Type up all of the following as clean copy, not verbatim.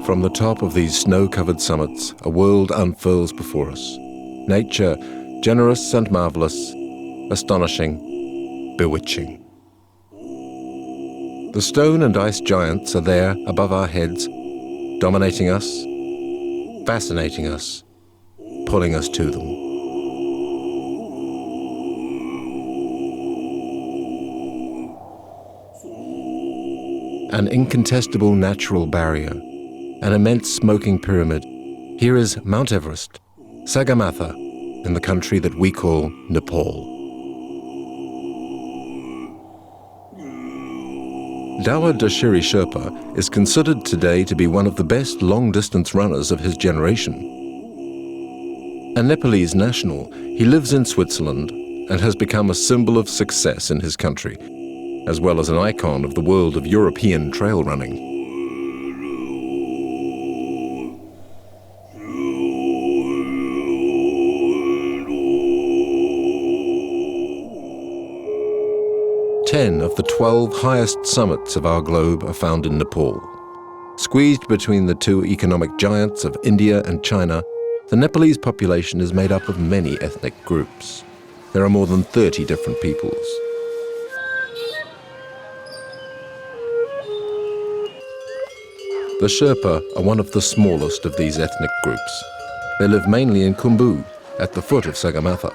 From the top of these snow-covered summits, a world unfurls before us. Nature, generous and marvelous, astonishing, bewitching. The stone and ice giants are there above our heads, dominating us, fascinating us, pulling us to them. An incontestable natural barrier, an immense smoking pyramid. Here is Mount Everest, Sagarmatha, in the country that we call Nepal. Dawa Dachhiri Sherpa is considered today to be one of the best long-distance runners of his generation. A Nepalese national, he lives in Switzerland and has become a symbol of success in his country, as well as an icon of the world of European trail running. Ten of the 12 highest summits of our globe are found in Nepal. Squeezed between the two economic giants of India and China, the Nepalese population is made up of many ethnic groups. There are more than 30 different peoples. The Sherpa are one of the smallest of these ethnic groups. They live mainly in Khumbu, at the foot of Sagarmatha.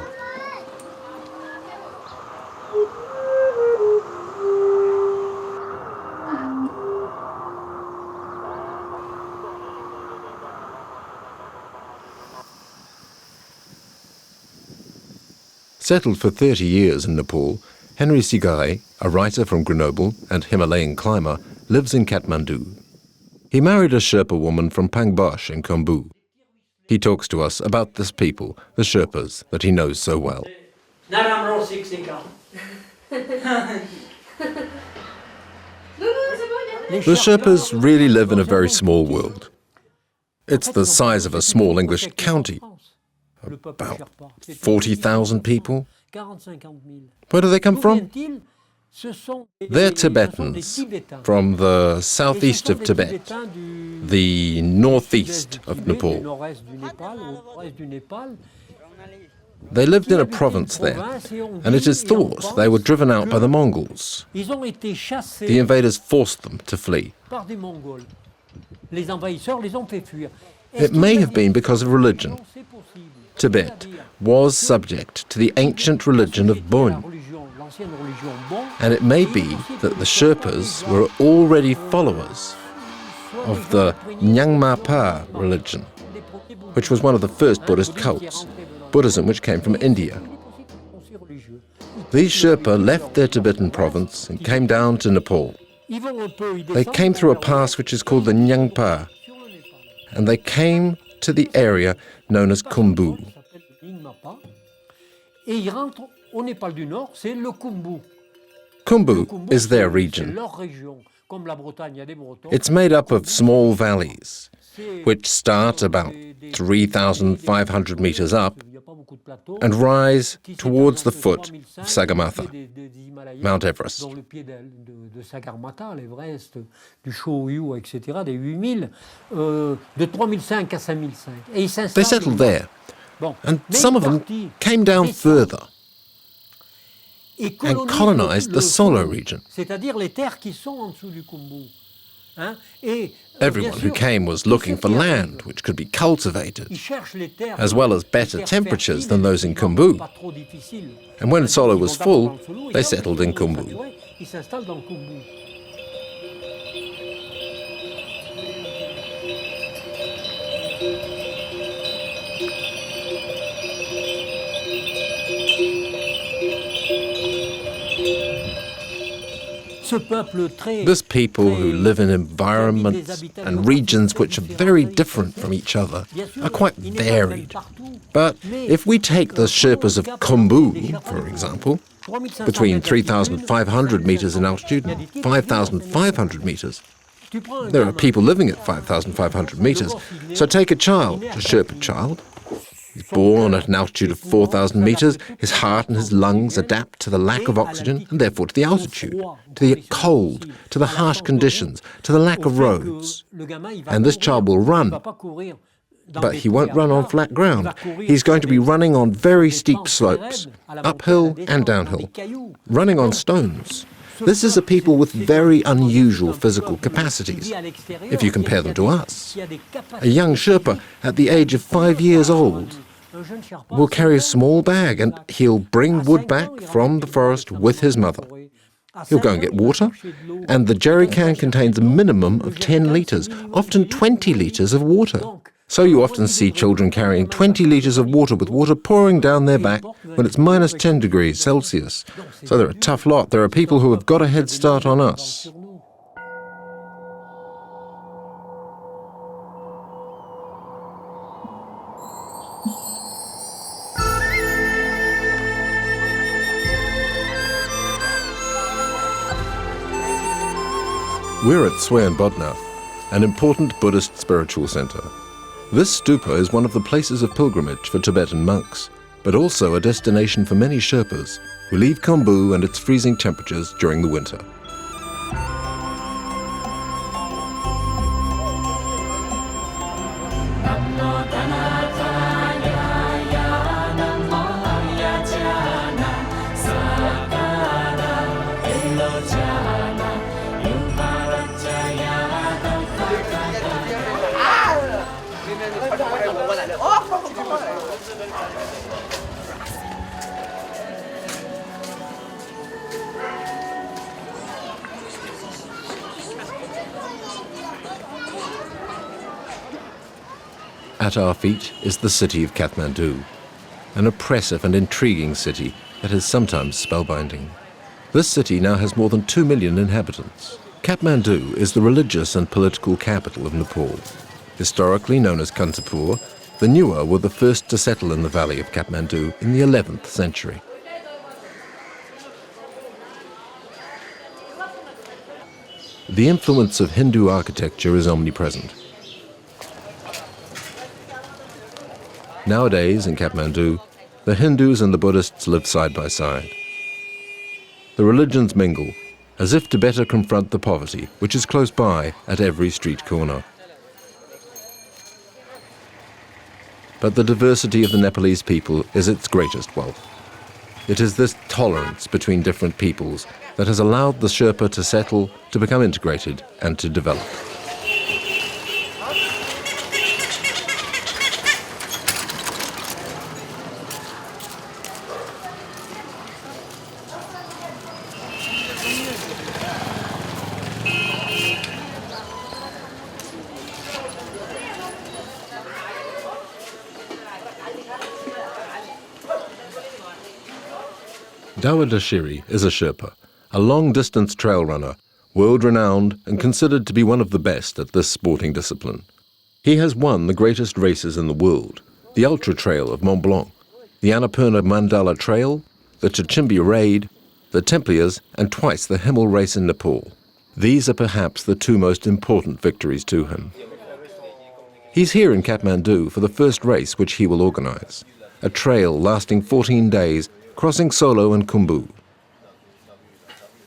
Settled for 30 years in Nepal, Henry Sigare, a writer from Grenoble and Himalayan climber, lives in Kathmandu. He married a Sherpa woman from Pangbosh in Khumbu. He talks to us about this people, the Sherpas, that he knows so well. The Sherpas really live in a very small world. It's the size of a small English county. About 40,000 people. Where do they come from? They're Tibetans, from the southeast of Tibet, the northeast of Nepal. They lived in a province there, and it is thought they were driven out by the Mongols. The invaders forced them to flee. It may have been because of religion. Tibet was subject to the ancient religion of Bon, and it may be that the Sherpas were already followers of the Nyingma religion, which was one of the first Buddhist cults, Buddhism which came from India. These Sherpa left their Tibetan province and came down to Nepal. They came through a pass which is called the Nyingma, and they came to the area known as Khumbu. Khumbu is their region. It's made up of small valleys, which start about 3,500 meters up and rise towards the foot of Sagarmatha, Mount Everest. They settled there, and some of them came down further and colonized the Solu region. Everyone who came was looking for land which could be cultivated, as well as better temperatures than those in Khumbu. And when Solu was full, they settled in Khumbu. This people who live in environments and regions which are very different from each other are quite varied. But if we take the Sherpas of Khumbu, for example, between 3,500 meters in altitude and 5,500 meters, there are people living at 5,500 meters. So take a child, a Sherpa child, He's born at an altitude of 4,000 meters. His heart and his lungs adapt to the lack of oxygen and therefore to the altitude, to the cold, to the harsh conditions, to the lack of roads. And this child will run, but he won't run on flat ground. He's going to be running on very steep slopes, uphill and downhill, running on stones. This is a people with very unusual physical capacities, if you compare them to us. A young Sherpa at the age of 5 years old will carry a small bag and he'll bring wood back from the forest with his mother. He'll go and get water, and the jerry can contains a minimum of 10 litres, often 20 litres of water. So you often see children carrying 20 litres of water with water pouring down their back when it's minus 10 degrees Celsius. So they're a tough lot. There are people who have got a head start on us. We're at Swayan Bodhnath, an important Buddhist spiritual centre. This stupa is one of the places of pilgrimage for Tibetan monks, but also a destination for many Sherpas who leave Khumbu and its freezing temperatures during the winter. At our feet is the city of Kathmandu, an oppressive and intriguing city that is sometimes spellbinding. This city now has more than 2 million inhabitants. Kathmandu is the religious and political capital of Nepal. Historically known as Kantapur, the Nuer were the first to settle in the valley of Kathmandu in the 11th century. The influence of Hindu architecture is omnipresent. Nowadays, in Kathmandu, the Hindus and the Buddhists live side by side. The religions mingle, as if to better confront the poverty which is close by at every street corner. But the diversity of the Nepalese people is its greatest wealth. It is this tolerance between different peoples that has allowed the Sherpa to settle, to become integrated, and to develop. Dawa Dachhiri is a Sherpa, a long-distance trail runner, world-renowned and considered to be one of the best at this sporting discipline. He has won the greatest races in the world, the Ultra Trail of Mont Blanc, the Annapurna Mandala Trail, the Chachimbi Raid, the Templiers, and twice the Himal race in Nepal. These are perhaps the two most important victories to him. He's here in Kathmandu for the first race which he will organize, a trail lasting 14 days crossing Solu-Khumbu.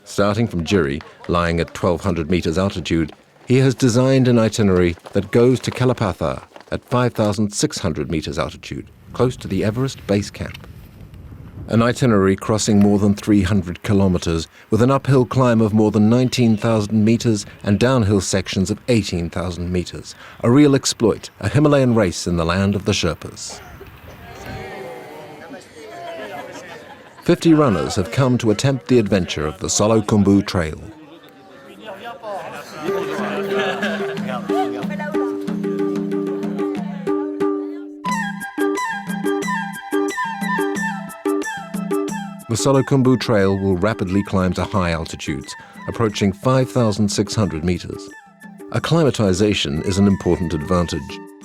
Starting from Jiri, lying at 1,200 meters altitude, he has designed an itinerary that goes to Kalapatha at 5,600 meters altitude, close to the Everest base camp. An itinerary crossing more than 300 kilometers with an uphill climb of more than 19,000 meters and downhill sections of 18,000 meters. A real exploit, a Himalayan race in the land of the Sherpas. 50 runners have come to attempt the adventure of the Solu-Khumbu Trail. The Solu-Khumbu Trail will rapidly climb to high altitudes, approaching 5,600 meters. Acclimatization is an important advantage,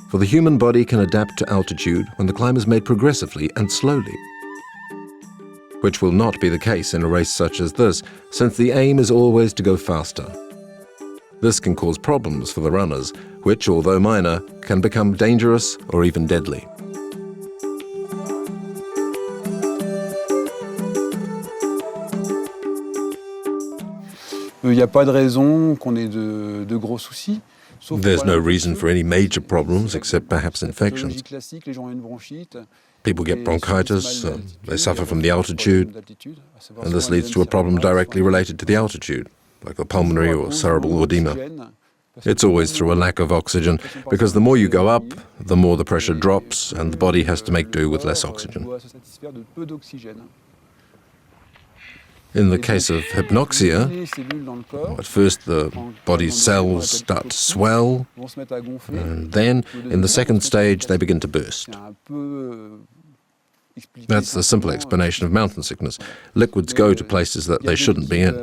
for the human body can adapt to altitude when the climb is made progressively and slowly, which will not be the case in a race such as this, since the aim is always to go faster. This can cause problems for the runners, which, although minor, can become dangerous or even deadly. There's no reason for any major problems except perhaps infections. People get bronchitis, they suffer from the altitude, and this leads to a problem directly related to the altitude, like the pulmonary or cerebral edema. It's always through a lack of oxygen, because the more you go up, the more the pressure drops, and the body has to make do with less oxygen. In the case of hypoxia, at first the body's cells start to swell, and then, in the second stage, they begin to burst. That's the simple explanation of mountain sickness. Liquids go to places that they shouldn't be in.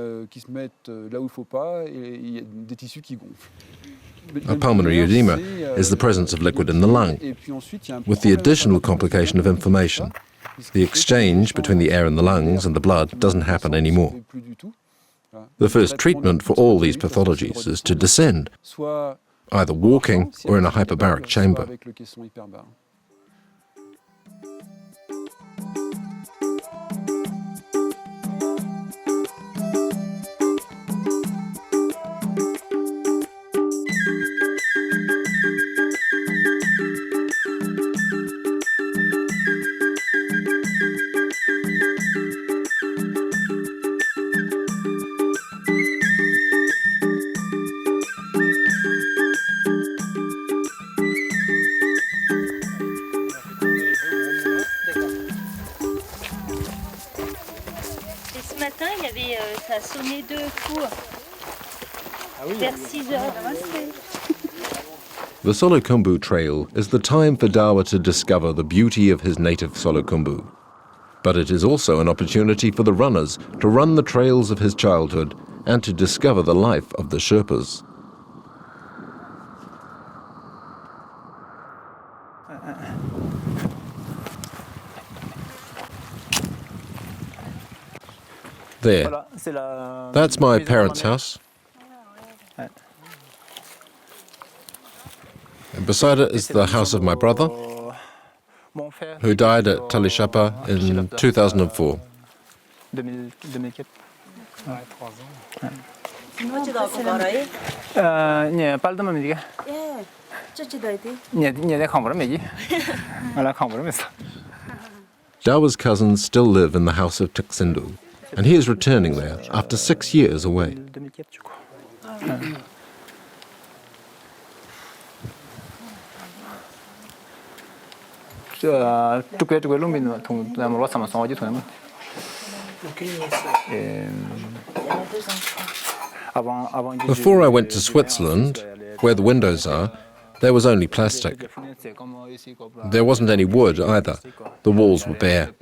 A pulmonary edema is the presence of liquid in the lung, with the additional complication of inflammation. The exchange between the air in the lungs and the blood doesn't happen anymore. The first treatment for all these pathologies is to descend, either walking or in a hyperbaric chamber. Ça a sonné 2 coups vers 6 heures. The Solu-Khumbu trail is the time for Dawa to discover the beauty of his native Solu-Khumbu. But it is also an opportunity for the runners to run the trails of his childhood and to discover the life of the Sherpas. There. That's my parents' house. And beside it is the house of my brother, who died at Sherpa in 2004. Dawa's cousins still live in the house of Kathmandu, and he is returning there after 6 years away. Before I went to Switzerland, where the windows are, there was only plastic. There wasn't any wood either. The walls were bare.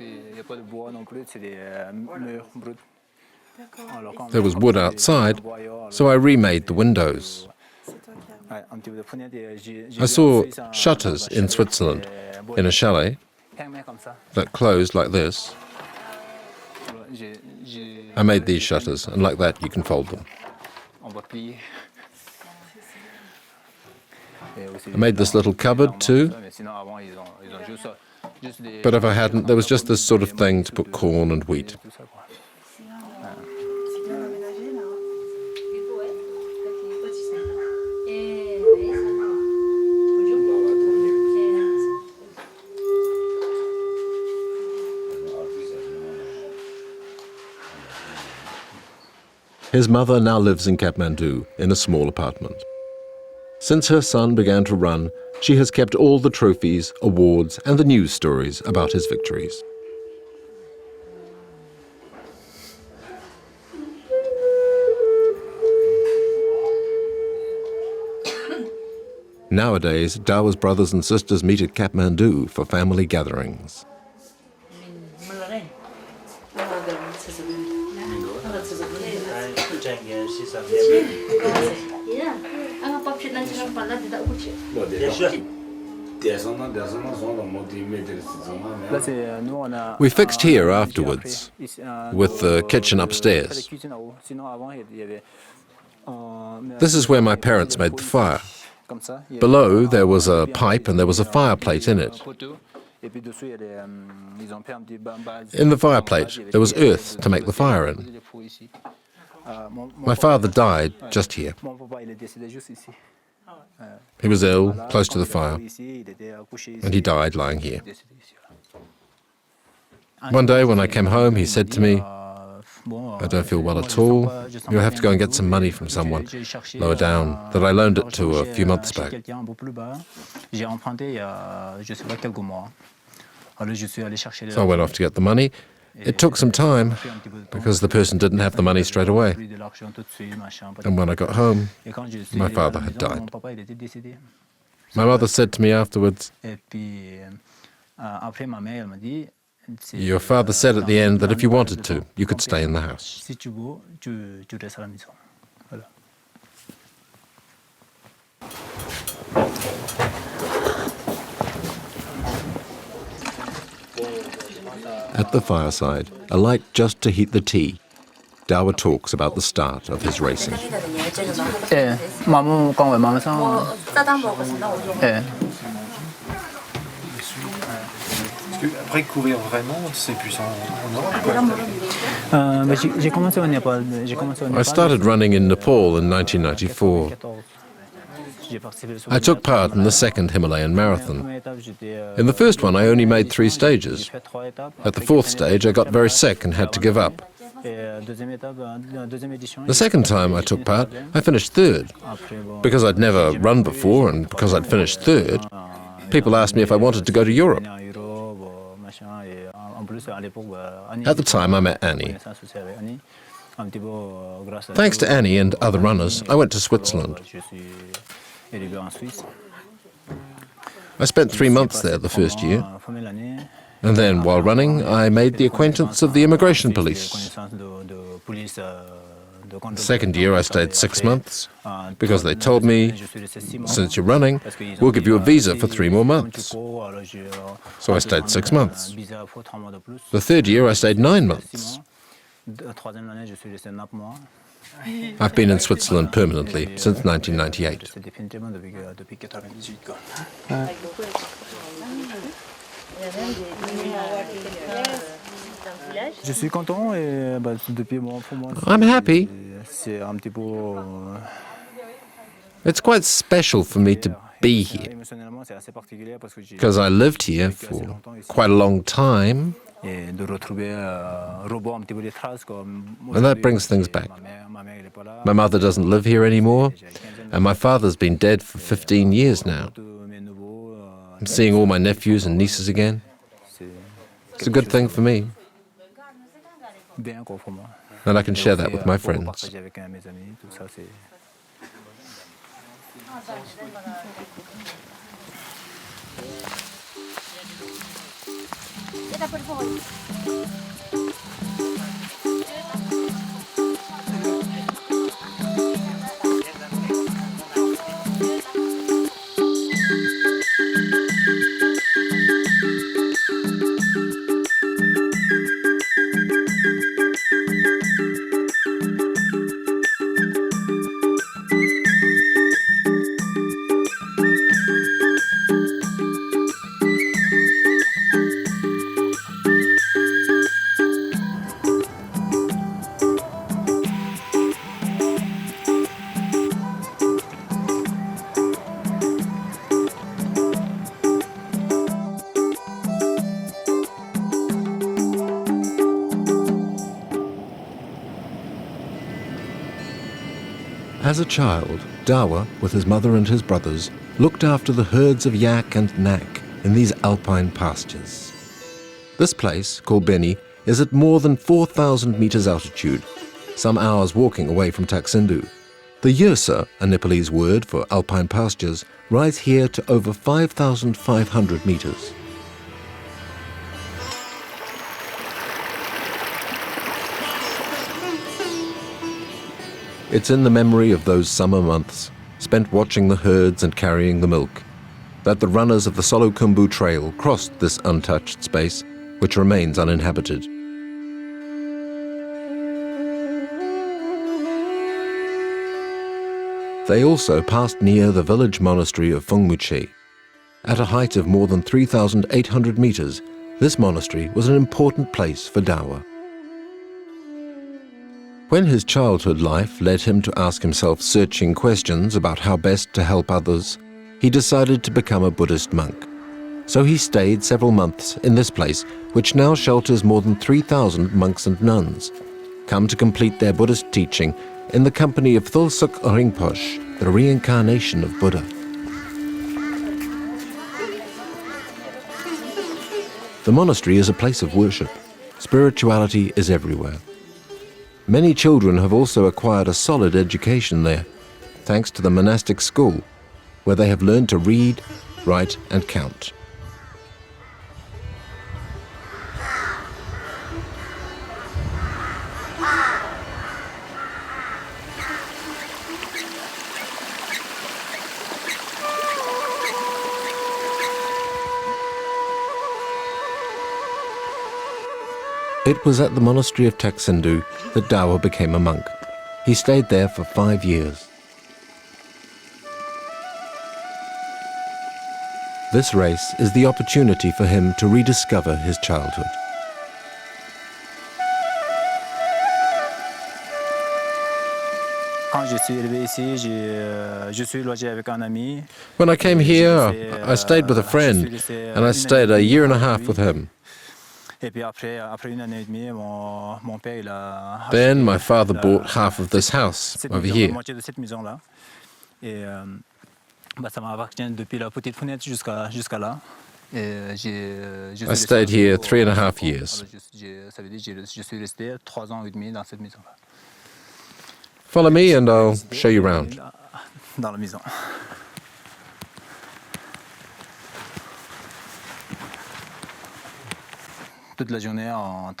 There was wood outside, so I remade the windows. I saw shutters in Switzerland, in a chalet, that closed like this. I made these shutters, and like that you can fold them. I made this little cupboard too, but if I hadn't, there was just this sort of thing to put corn and wheat. His mother now lives in Kathmandu in a small apartment. Since her son began to run, she has kept all the trophies, awards, and the news stories about his victories. Nowadays, Dawa's brothers and sisters meet at Kathmandu for family gatherings. We fixed here afterwards, with the kitchen upstairs. This is where my parents made the fire. Below there was a pipe and there was a fireplate in it. In the fireplate there was earth to make the fire in. My father died just here. He was ill, close to the fire, and he died lying here. One day when I came home, he said to me, "I don't feel well at all. You'll have to go and get some money from someone lower down that I loaned it to a few months back." So I went off to get the money. It took some time because the person didn't have the money straight away. And when I got home, my father had died. My mother said to me afterwards, "Your father said at the end that if you wanted to, you could stay in the house." At the fireside, a light just to heat the tea, Dawa talks about the start of his racing. I started running in Nepal in 1994. I took part in the second Himalayan marathon. In the first one, I only made 3 stages. At the 4th stage, I got very sick and had to give up. The second time I took part, I finished 3rd. Because I'd never run before and because I'd finished 3rd, people asked me if I wanted to go to Europe. At the time, I met Annie. Thanks to Annie and other runners, I went to Switzerland. I spent 3 months there the first year, and then while running I made the acquaintance of the immigration police. The second year I stayed 6 months because they told me, "Since you're running, we'll give you a visa for 3 more months." So I stayed 6 months. The third year I stayed 9 months. I've been in Switzerland permanently since 1998. I'm happy. It's quite special for me to be here because I lived here for quite a long time. And that brings things back. My mother doesn't live here anymore, and my father's been dead for 15 years now. I'm seeing all my nephews and nieces again. It's a good thing for me. And I can share that with my friends. As a child, Dawa, with his mother and his brothers, looked after the herds of yak and nak in these alpine pastures. This place, called Beni, is at more than 4,000 meters altitude, some hours walking away from Kathmandu. The Yursa, a Nepalese word for alpine pastures, rise here to over 5,500 meters. It's in the memory of those summer months, spent watching the herds and carrying the milk, that the runners of the Solu-Khumbu trail crossed this untouched space, which remains uninhabited. They also passed near the village monastery of Phongmuche. At a height of more than 3,800 meters, this monastery was an important place for Dawa. When his childhood life led him to ask himself searching questions about how best to help others, he decided to become a Buddhist monk. So he stayed several months in this place, which now shelters more than 3,000 monks and nuns, come to complete their Buddhist teaching in the company of Thulsuk Rinpoche, the reincarnation of Buddha. The monastery is a place of worship. Spirituality is everywhere. Many children have also acquired a solid education there, thanks to the monastic school, where they have learned to read, write and count. It was at the monastery of Kathmandu that Dawa became a monk. He stayed there for 5 years. This race is the opportunity for him to rediscover his childhood. When I came here, I stayed with a friend, and I stayed a year and a half with him. Then my father bought half of this house over here. I stayed here 3.5 years. Follow me and I'll show you around.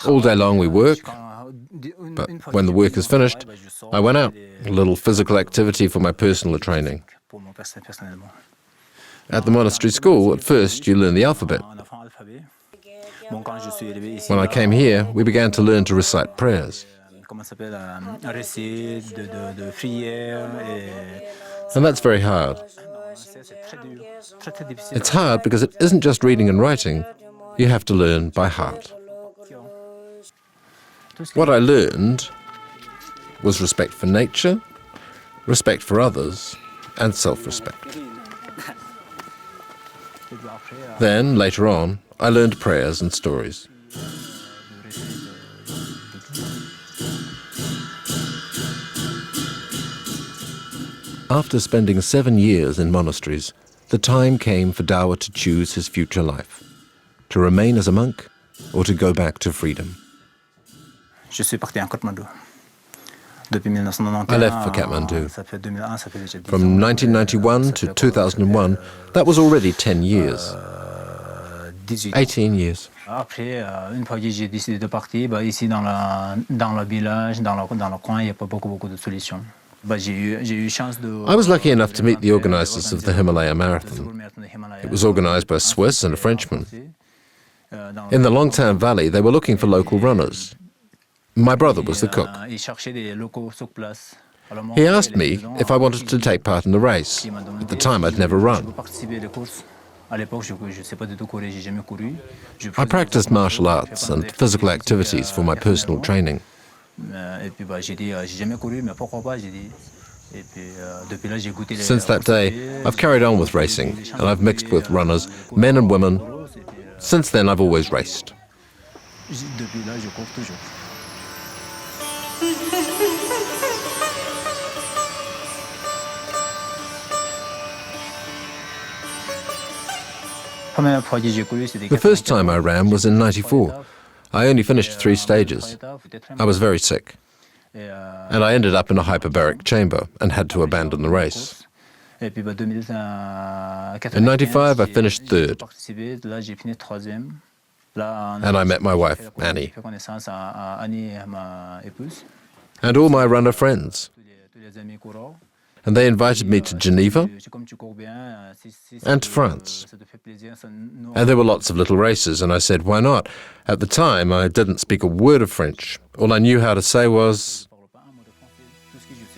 All day long we work, but when the work is finished, I went out, a little physical activity for my personal training. At the monastery school, at first you learn the alphabet. When I came here, we began to learn to recite prayers. And that's very hard. It's hard because it isn't just reading and writing. You have to learn by heart. What I learned was respect for nature, respect for others, and self-respect. Then, later on, I learned prayers and stories. After spending 7 years in monasteries, the time came for Dawa to choose his future life. To remain as a monk or to go back to freedom. I left for Kathmandu. From 1991 to 2001, that was already 10 years. 18 years. I was lucky enough to meet the organizers of the Himalaya Marathon. It was organized by a Swiss and a Frenchman. In the Longtan Valley, they were looking for local runners. My brother was the cook. He asked me if I wanted to take part in the race. At the time, I'd never run. I practiced martial arts and physical activities for my personal training. Since that day, I've carried on with racing, and I've mixed with runners, men and women. Since then, I've always raced. The first time I ran was in '94. I only finished 3 stages. I was very sick, and I ended up in a hyperbaric chamber and had to abandon the race. In '95, I finished 3rd, and I met my wife, Annie, and all my runner friends. And they invited me to Geneva and to France. And there were lots of little races, and I said, why not? At the time, I didn't speak a word of French. All I knew how to say was,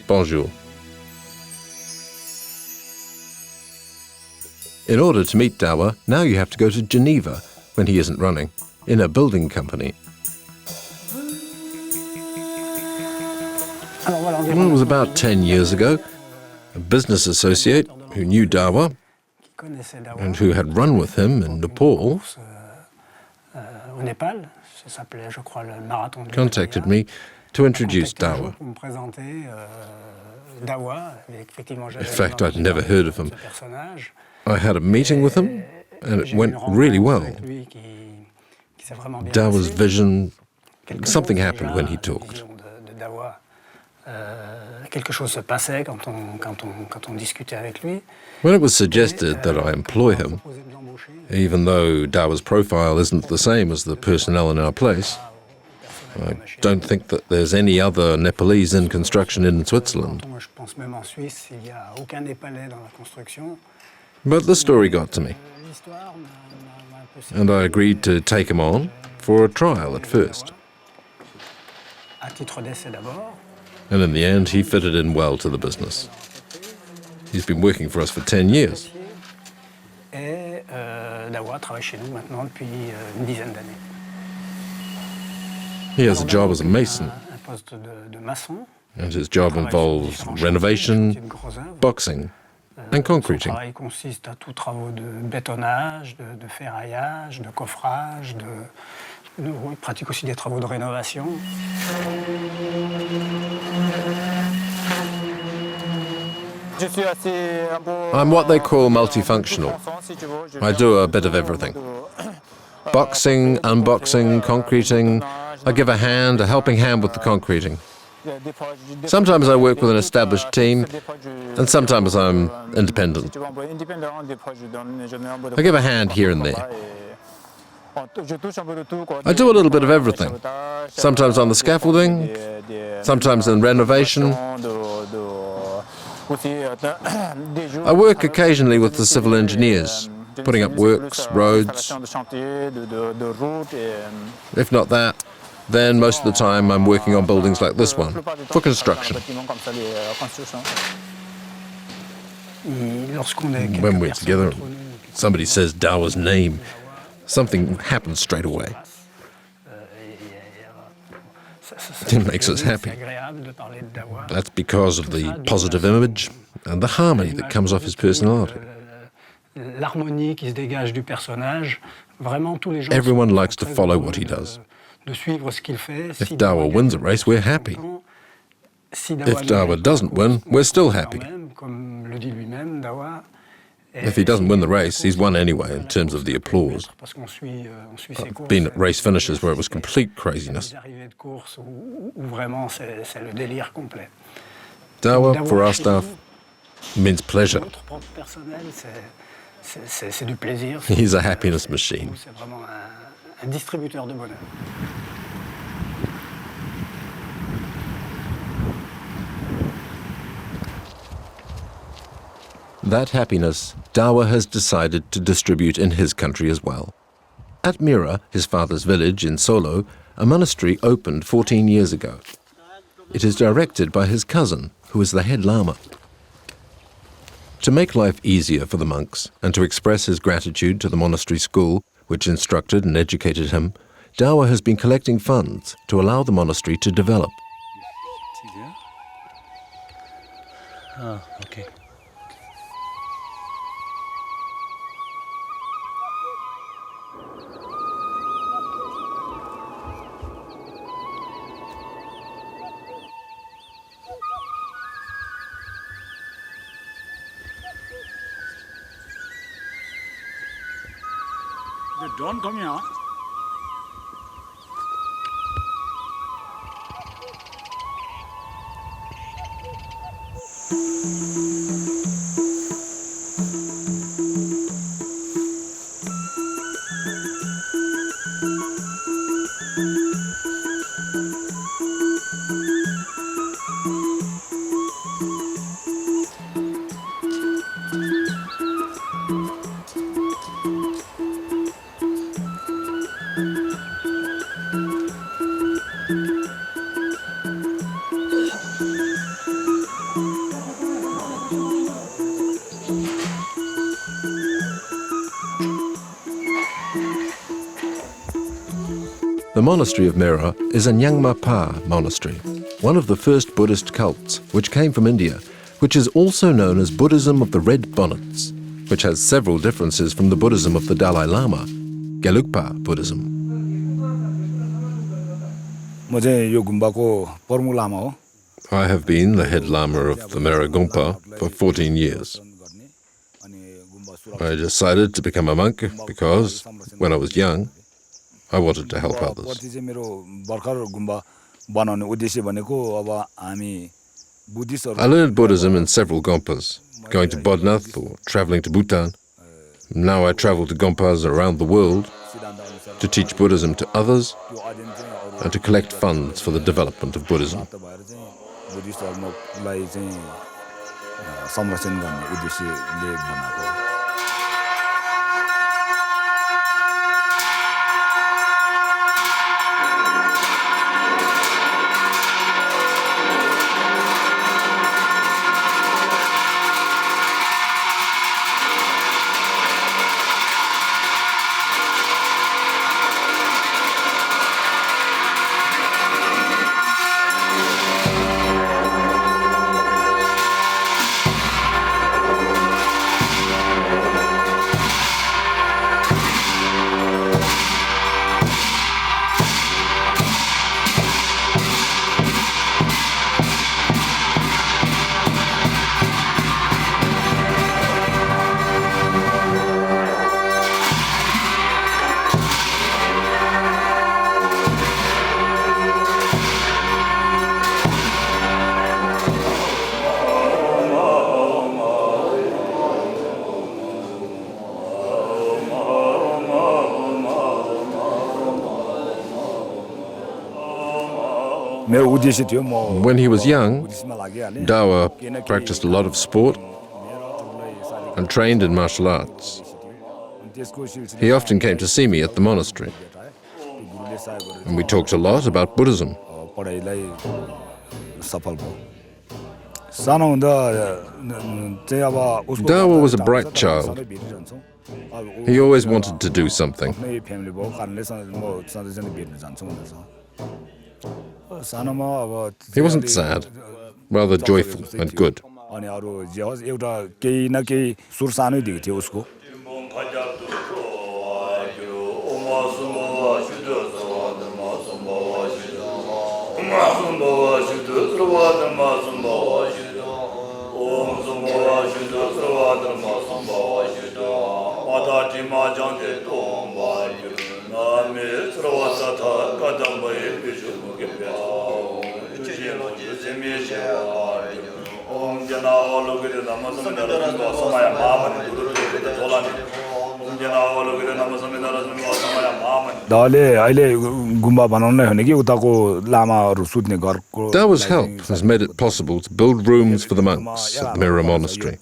bonjour. In order to meet Dawa, now you have to go to Geneva, when he isn't running, in a building company. Well, it was about 10 years ago. A business associate who knew Dawa and who had run with him in Nepal contacted me to introduce Dawa. In fact, I'd never heard of him. I had a meeting with him, and it went really well. Dawa's vision, something happened when he talked. When it was suggested that I employ him, even though Dawa's profile isn't the same as the personnel in our place, I don't think that there's any other Nepalese in construction in Switzerland. But the story got to me, and I agreed to take him on for a trial at first. And in the end, he fitted in well to the business. He's been working for us for 10 years. He has a job as a mason, and his job involves renovation, boxing, and concreting. I'm what they call multifunctional. I do a bit of everything. Boxing, unboxing, concreting. I give a helping hand with the concreting. Sometimes I work with an established team, and sometimes I'm independent. I give a hand here and there. I do a little bit of everything. Sometimes on the scaffolding, sometimes in renovation. I work occasionally with the civil engineers, putting up works, roads. If not that, then most of the time I'm working on buildings like this one, for construction. When we're together, somebody says Dawa's name, something happens straight away. It makes us happy. That's because of the positive image and the harmony that comes off his personality. Everyone likes to follow what he does. If Dawa wins a race, we're happy. If Dawa doesn't win, we're still happy. If he doesn't win the race, he's won anyway in terms of the applause. I've been at race finishes where it was complete craziness. Dawa, for our staff, means pleasure. He's a happiness machine. That happiness, Dawa has decided to distribute in his country as well. At Mira, his father's village in Solo, a monastery opened 14 years ago. It is directed by his cousin, who is the head lama. To make life easier for the monks and to express his gratitude to the monastery school, which instructed and educated him, Dawa has been collecting funds to allow the monastery to develop. Okay. Don't come here. The monastery of Mira is a Nyangma Pa monastery. one of the first Buddhist cults, which came from India, which is also known as Buddhism of the Red Bonnets, which has several differences from the Buddhism of the Dalai Lama, Gelugpa Buddhism. I have been the head Lama of the Mera Gompa for 14 years. I decided to become a monk because, when I was young, I wanted to help others. I learned Buddhism in several Gompas, going to Bodhnath or traveling to Bhutan. Now I travel to Gompas around the world to teach Buddhism to others and to collect funds for the development of Buddhism. When he was young, Dawa practiced a lot of sport and trained in martial arts. He often came to see me at the monastery, and we talked a lot about Buddhism. Dawa was a bright child. He always wanted to do something. He wasn't sad, rather joyful and good. Dawa's help has made it possible to build rooms for the monks at the Mira Monastery.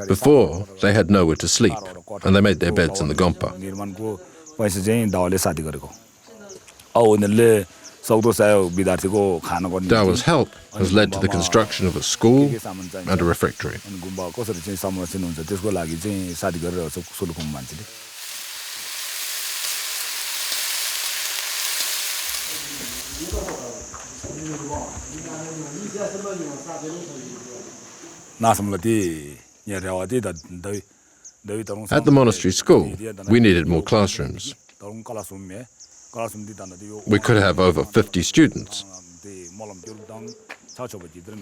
Before, they had nowhere to sleep, and they made their beds in the Gompa. Dawa's help has led to the construction of a school and a refectory. At the monastery school, we needed more classrooms. We could have over 50 students,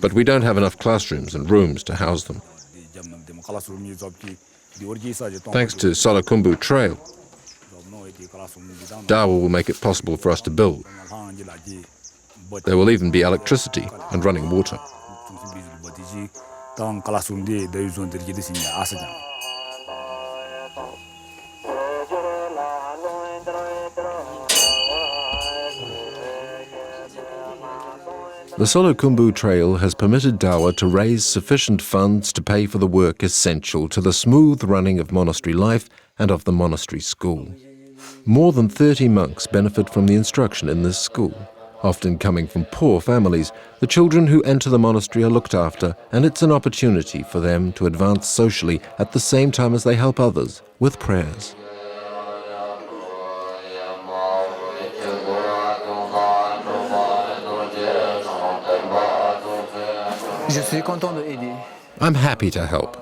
but we don't have enough classrooms and rooms to house them. Thanks to Solu-Khumbu Trail, Dawa will make it possible for us to build. There will even be electricity and running water. The Solu-Khumbu Trail has permitted Dawa to raise sufficient funds to pay for the work essential to the smooth running of monastery life and of the monastery school. More than 30 monks benefit from the instruction in this school. Often coming from poor families, the children who enter the monastery are looked after, and it's an opportunity for them to advance socially at the same time as they help others with prayers. I'm happy to help.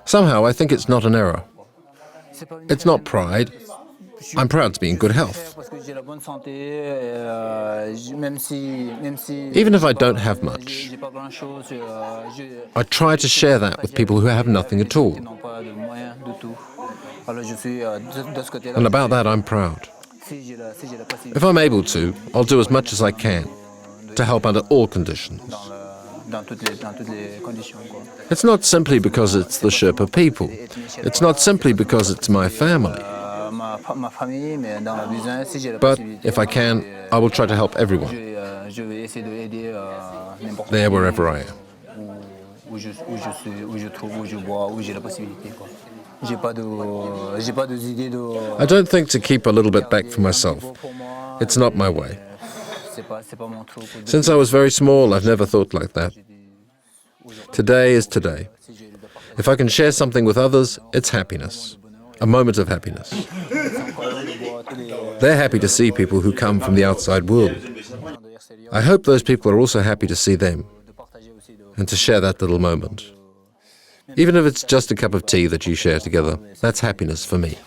Somehow I think it's not an error. It's not pride. I'm proud to be in good health. Even if I don't have much, I try to share that with people who have nothing at all. And about that, I'm proud. If I'm able to, I'll do as much as I can to help under all conditions. It's not simply because it's the Sherpa people. It's not simply because it's my family. But if I can, I will try to help everyone, there wherever I am. I don't think to keep a little bit back for myself. It's not my way. Since I was very small, I've never thought like that. Today is today. If I can share something with others, it's happiness, a moment of happiness. They're happy to see people who come from the outside world. I hope those people are also happy to see them and to share that little moment. Even if it's just a cup of tea that you share together, that's happiness for me.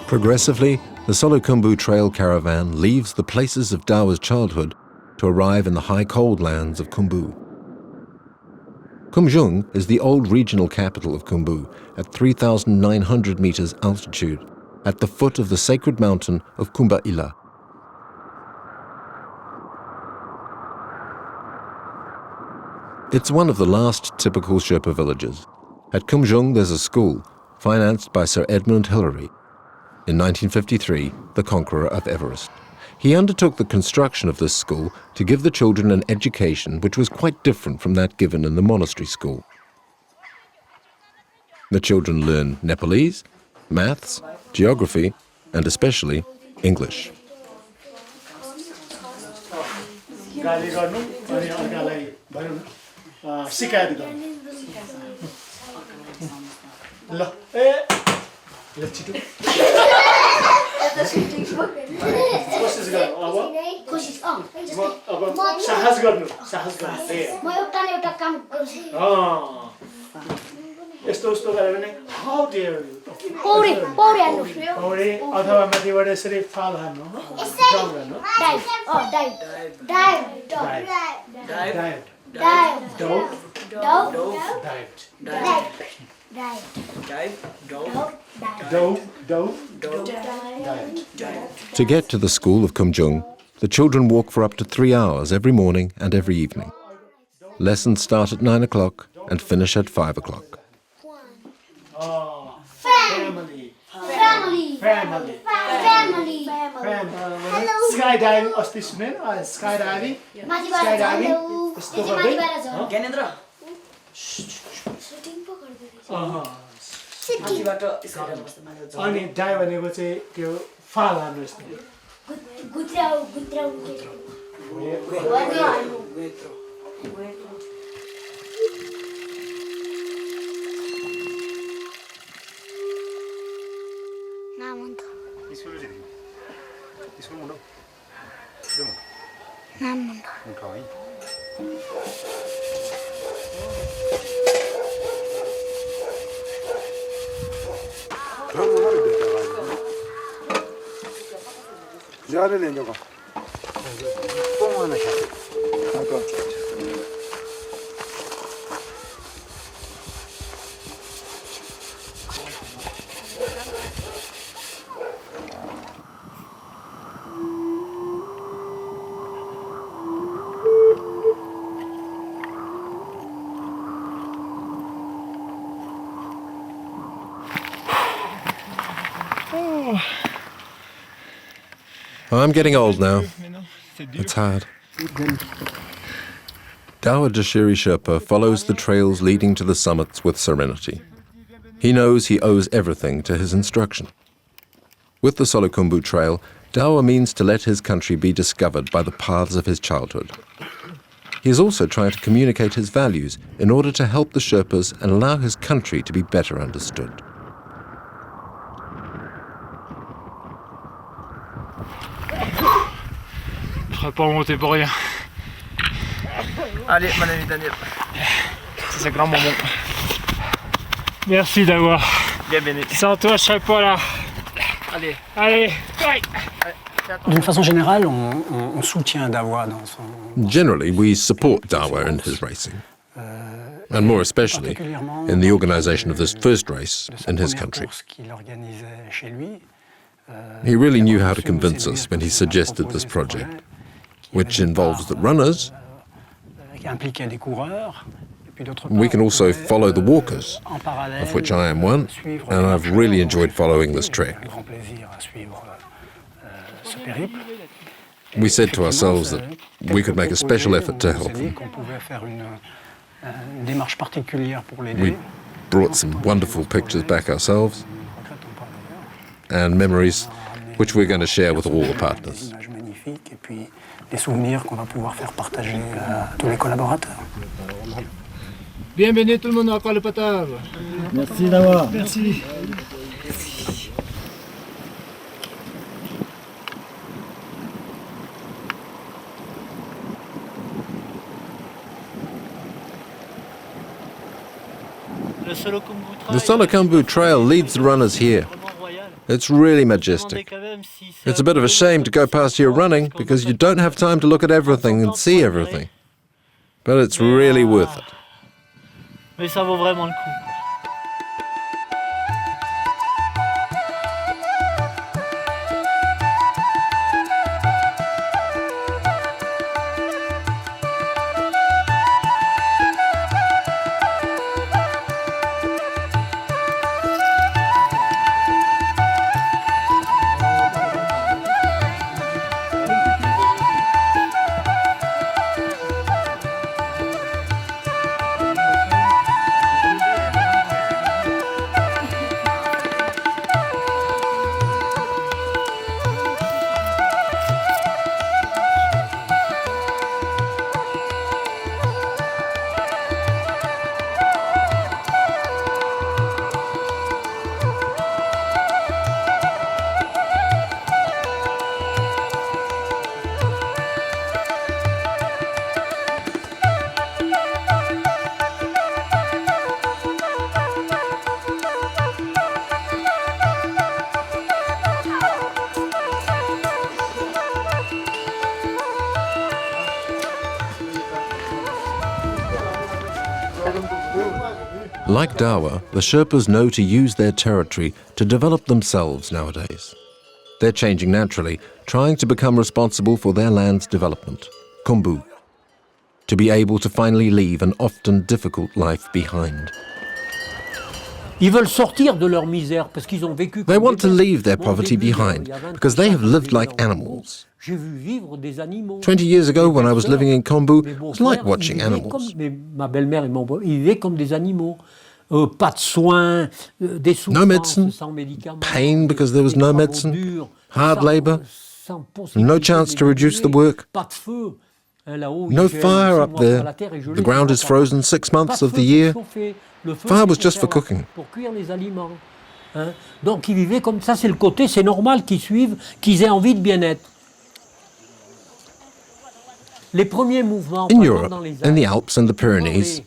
Progressively, the Solu-Khumbu trail caravan leaves the places of Dawa's childhood to arrive in the high cold lands of Khumbu. Khumjung is the old regional capital of Khumbu at 3,900 meters altitude, at the foot of the sacred mountain of Khumba Ila. It's one of the last typical Sherpa villages. At Khumjung there's a school, financed by Sir Edmund Hillary. In 1953, the conqueror of Everest. He undertook the construction of this school to give the children an education which was quite different from that given in the monastery school. The children learn Nepalese, maths, geography, and especially English. To get to the school of Khumjung, the children walk for up to 3 hours every morning and every evening. Lessons start at 9 o'clock and finish at 5 o'clock. Family. Skydiving, skydiving. अनि die भनेको चाहिँ त्यो फाल हान्नु यस्तो I'm getting old now. It's hard. Dawa Dachhiri Sherpa follows the trails leading to the summits with serenity. He knows he owes everything to his instruction. With the Solu-Khumbu trail, Dawa means to let his country be discovered by the paths of his childhood. He is also trying to communicate his values in order to help the Sherpas and allow his country to be better understood. Je serais pas remonté pour rien. Allez, mon ami Daniel. C'est un grand moment. Merci d'avoir. Bienvenue. Sans toi, je serais pas là. Allez. Allez. D'une façon générale, on soutient Dawa dans son... Generally, we support Dawa in his racing, and more especially in the organization of this first race in his country. He really knew how to convince us when he suggested this project, which involves the runners. We can also follow the walkers, of which I am one, and I've really enjoyed following this trek. We said to ourselves that we could make a special effort to help them. We brought some wonderful pictures back ourselves and memories which we're going to share with all the partners. Bienvenue tout le monde encore le potage. Merci Dawa. Merci. The Solu-Khumbu trail leads the runners here. It's really majestic. It's a bit of a shame to go past here running because you don't have time to look at everything and see everything. But it's really worth it. Mais ça vaut vraiment le coup. Like Dawa, the Sherpas know to use their territory to develop themselves nowadays. They're changing naturally, trying to become responsible for their land's development, Khumbu, to be able to finally leave an often difficult life behind. Ils veulent sortir de leur misère parce qu'ils ont vécu. They want to leave their poverty behind because they have lived like animals. 20 years ago, when I was living in Khumbu, it was like watching animals. Ma belle-mère et mon beau, ils vivaient comme des animaux. Pas de soins, des no medicine, pain because there was no medicine, hard labor, no chance to reduce the work, no fire up there. The ground is frozen 6 months of the year. Fire was just for cooking. Donc ils vivaient comme ça, c'est le côté, c'est normal qu'ils suivent, qu'ils aient envie de bien-être. In Europe, in the Alps and the Pyrenees,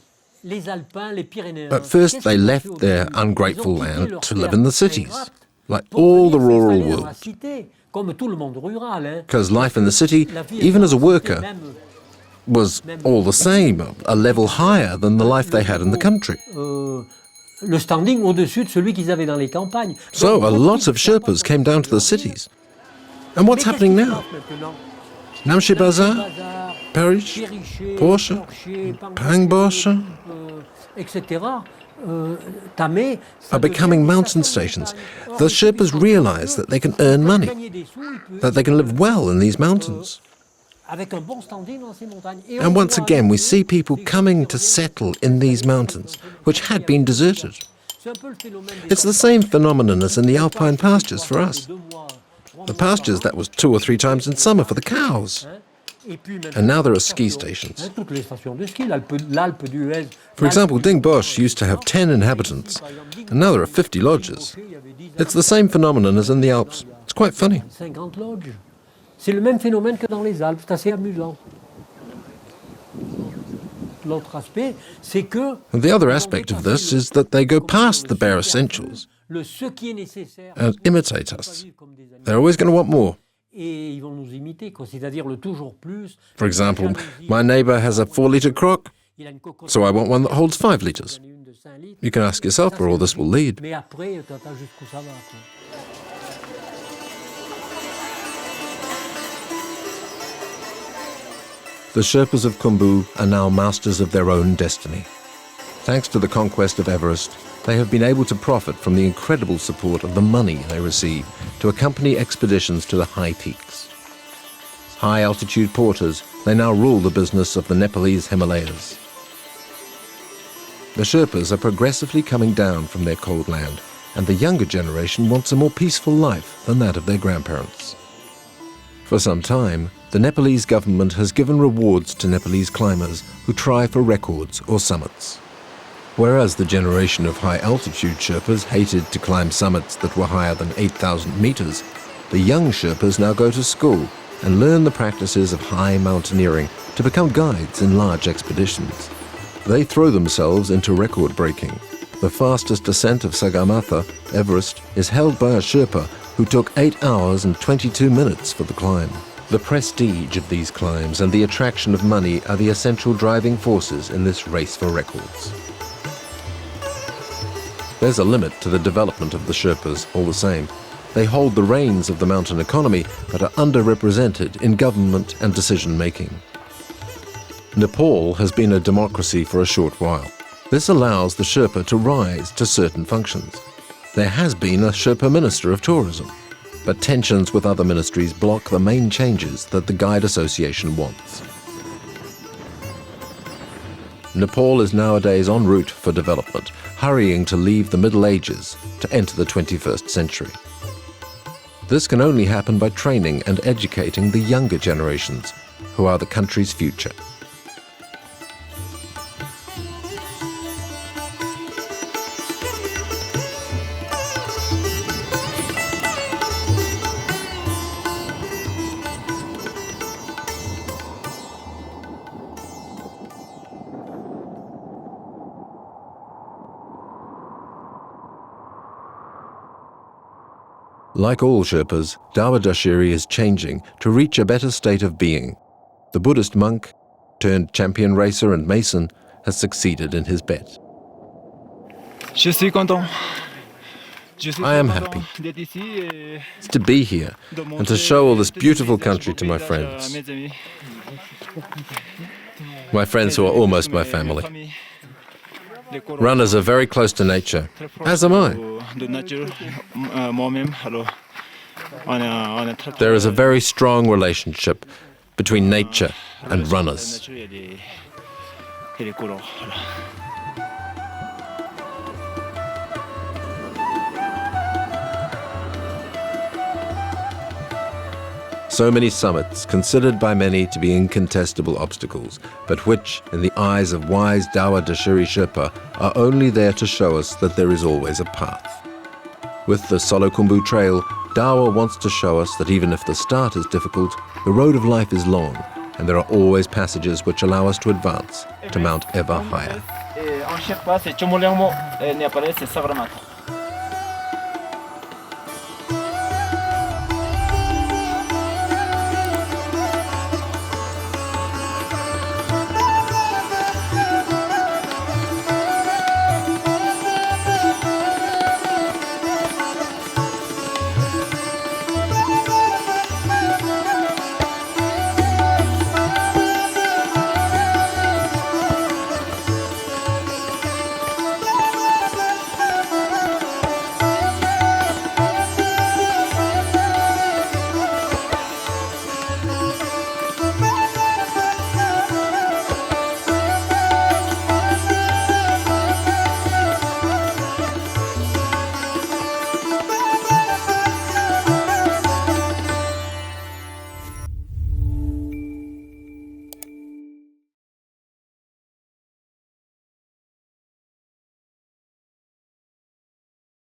at first they left their ungrateful land to live in the cities, like all the rural world. Because life in the city, even as a worker, was all the same, a level higher than the life they had in the country. So a lot of Sherpas came down to the cities. And what's happening now? Namche Bazar, Parish, Porsche, Pangborsche are becoming mountain stations. The Sherpas realize that they can earn money, that they can live well in these mountains. And once again, we see people coming to settle in these mountains, which had been deserted. It's the same phenomenon as in the alpine pastures for us. The pastures, that was 2 or 3 times in summer for the cows. And now there are ski stations. For example, Dingbosch used to have 10 inhabitants, and now there are 50 lodges. It's the same phenomenon as in the Alps. It's quite funny. C'est le même phénomène que dans les Alpes, c'est assez amusant. L'autre aspect, c'est que the other aspect of this is that they go past the bare essentials and imitate us. They're always going to want more. For example, my neighbor has a 4-litre crock, so I want one that holds 5 litres. You can ask yourself where all this will lead. The Sherpas of Khumbu are now masters of their own destiny. Thanks to the conquest of Everest, they have been able to profit from the incredible support of the money they receive to accompany expeditions to the high peaks. High-altitude porters, they now rule the business of the Nepalese Himalayas. The Sherpas are progressively coming down from their cold land, and the younger generation wants a more peaceful life than that of their grandparents. For some time, the Nepalese government has given rewards to Nepalese climbers who try for records or summits. Whereas the generation of high-altitude Sherpas hated to climb summits that were higher than 8,000 meters, the young Sherpas now go to school and learn the practices of high mountaineering to become guides in large expeditions. They throw themselves into record-breaking. The fastest ascent of Sagarmatha, Everest, is held by a Sherpa who took 8 hours and 22 minutes for the climb. The prestige of these climbs and the attraction of money are the essential driving forces in this race for records. There's a limit to the development of the Sherpas, all the same. They hold the reins of the mountain economy, but are underrepresented in government and decision-making. Nepal has been a democracy for a short while. This allows the Sherpa to rise to certain functions. There has been a Sherpa Minister of Tourism, but tensions with other ministries block the main changes that the Guide Association wants. Nepal is nowadays en route for development, hurrying to leave the Middle Ages to enter the 21st century. This can only happen by training and educating the younger generations, who are the country's future. Like all Sherpas, Dawa Dachhiri is changing to reach a better state of being. The Buddhist monk, turned champion racer and mason, has succeeded in his bet. I am happy. It's to be here and to show all this beautiful country to my friends. My friends who are almost my family. Runners are very close to nature, as am I. There is a very strong relationship between nature and runners. So many summits, considered by many to be incontestable obstacles, but which, in the eyes of wise Dawa Dachhiri Sherpa, are only there to show us that there is always a path. With the Solu-Khumbu trail, Dawa wants to show us that even if the start is difficult, the road of life is long, and there are always passages which allow us to advance, to mount ever higher. Et en Sherpa, c'est Chomolermo. Et Népalais, c'est Savramata.